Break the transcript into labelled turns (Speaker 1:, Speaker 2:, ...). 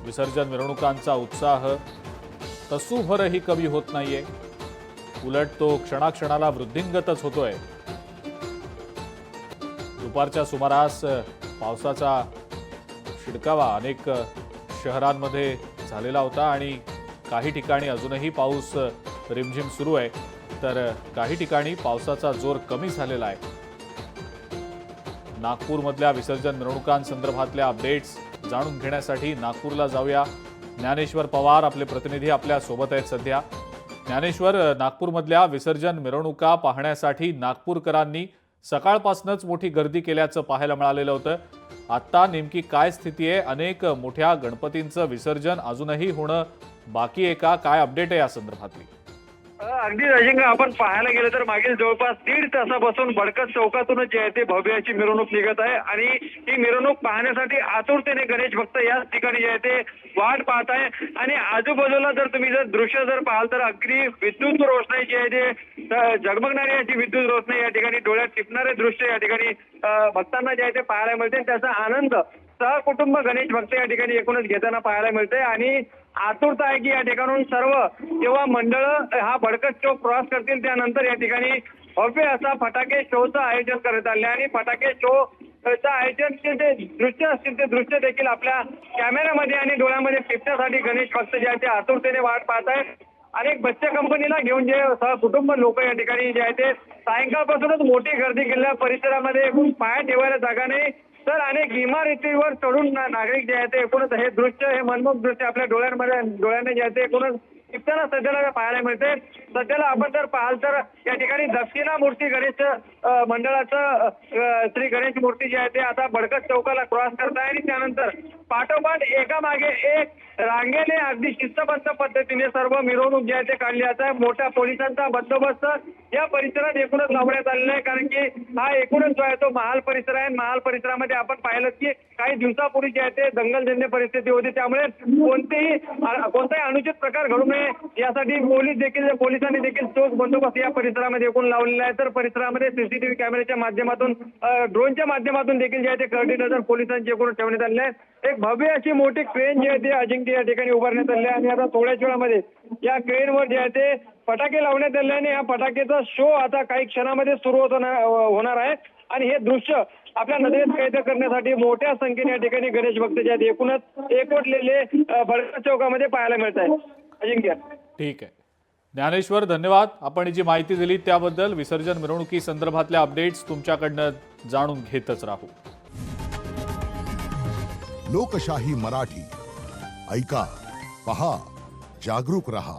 Speaker 1: विसर्जन मिरवणुकांचा उत्साह तसूभरही कमी होत नाहीये, उलट तो क्षणाक्षणाला वृद्धिंगतच होतोय। दुपारच्या सुमारास पावसाचा शिडकावा अनेक शहरांमध्ये झालेला होता आणि काही ठिकाणी अजूनही पाऊस रिमझिम सुरू आहे, तर काही ठिकाणी पावसाचा जोर कमी झालेला आहे। नागपूरमधल्या विसर्जन मिरवणुकांसंदर्भातल्या अपडेट्स जाणून घेण्यासाठी नागपूरला जाऊया। ज्ञानेश्वर पवार आपले प्रतिनिधी आपल्या सोबत आहेत सध्या। ज्ञानेश्वर, नागपूरमधल्या विसर्जन मिरवणुका पाहण्यासाठी नागपूरकरांनी सकाळपासूनच मोठी गर्दी केल्याचं पाहायला मिळालेलं होतं। आता नेमकी काय स्थिती आहे? अनेक मोठ्या गणपतींचं विसर्जन अजूनही होणं बाकी आहे का? काय अपडेट आहे या संदर्भातली?
Speaker 2: अगदी अजिंक्य, आपण पाहायला गेलं तर मागील जवळपास 1.5 तासापासून बडकत चौकातूनच जे आहे ते भव्य अशी मिरवणूक निघत आहे आणि ही मिरवणूक पाहण्यासाठी आतुरतेने गणेश भक्त याच ठिकाणी जे आहे ते वाट पाहत आहे। आणि आजूबाजूला जर तुम्ही दृश्य पाहाल तर अगदी विद्युत रोषणाई जी आहे ते झगमगणारी अशी विद्युत रोषणाई या ठिकाणी डोळ्यात टिपणारे दृश्य या ठिकाणी भक्तांना जे आहे ते पाहायला मिळते। त्याचा आनंद सहकुटुंब गणेश भक्त या ठिकाणी एकूणच घेताना पाहायला मिळते आणि आतुरता आहे की या ठिकाणून सर्व जेव्हा मंडळ हा बडकत चौक क्रॉस करतील त्यानंतर या ठिकाणी भव्य असा फटाके शोचं आयोजन करण्यात आले आणि फटाके शोचं आयोजनचे जे दृश्य असतील ते दृश्य देखील आपल्या कॅमेऱ्यामध्ये आणि डोळ्यामध्ये टिपण्यासाठी गणेश भक्त जे आहे ते आतुरतेने वाट पाहत आहेत। अनेक बच्चे कंपनीला घेऊन जे सहकुटुंब लोक या ठिकाणी जे आहे ते सायंकाळपासूनच मोठी गर्दी केल्या परिसरामध्ये एकूण पाय ठेवायला जागा नाही, तर अनेक इमारतीवर चढून नागरिक जे आहे ते एकूणच हे दृश्य, हे मनमोहक दृश्य आपल्या डोळ्याने जे आहे ते एकूणच टिपताना सध्याला पाहायला मिळते। सध्याला आपण जर पाहाल तर या ठिकाणी दक्षिणामूर्ती गणेश मंडळाचं श्री गणेश मूर्ती जी आहे ते आता बडकत चौकाला क्रॉस करत आहे आणि त्यानंतर पाठोपाठ एकामागे एक रांगेने अगदी शिस्तबद्ध पद्धतीने सर्व मिरवणूक जी आहे ते काढली जात आहे। मोठ्या पोलिसांचा बंदोबस्त या परिसरात एकूणच लावण्यात आलेला आहे, कारण की हा एकूणच जो आहे तो महाल परिसर आहे। महाल परिसरामध्ये आपण पाहिलं की काही दिवसापूर्वी जे आहे ते दंगलजन्य परिस्थिती होती, त्यामुळे कोणताही अनुचित प्रकार घडू नये यासाठी पोलिसांनी देखील चोख बंदोबस्त या परिसरामध्ये एकूण लावलेला आहे। तर परिसरामध्ये सीसीटीव्ही कॅमेऱ्याच्या माध्यमातून ड्रोनच्या माध्यमातून देखील जे आहे ते करडी नजर पोलिसांची एकूण ठेवण्यात आलेली आहे। एक भव्य अशी मोठी क्रेन जी आहे ती अजिंक्य या ठिकाणी उभारण्यात आली आहे आणि आता थोड्याच वेळामध्ये या क्रेनवर जे आहे ते फटाके लावण्यात आले आणि या फटाकेचा शो आता काही क्षणामध्ये सुरू होणार आहे आणि हे दृश्य आपल्या नजरेत कैद करण्यासाठी मोठ्या संख्येने या ठिकाणी गणेश भक्त जे आहेत एकूणच एकवटलेले बडकत चौकामध्ये पाहायला मिळत आहे। अजिंक्य,
Speaker 1: ठीक आहे ज्ञानेश्वर, धन्यवाद। आपण जी माहिती दिली त्याबद्दल। विसर्जन मिरवणुकी संदर्भातल्या अपडेट्स तुमच्याकडनं जाणून घेतच राहू।
Speaker 3: लोकशाही मराठी ऐका, पहा, जागरूक रहा।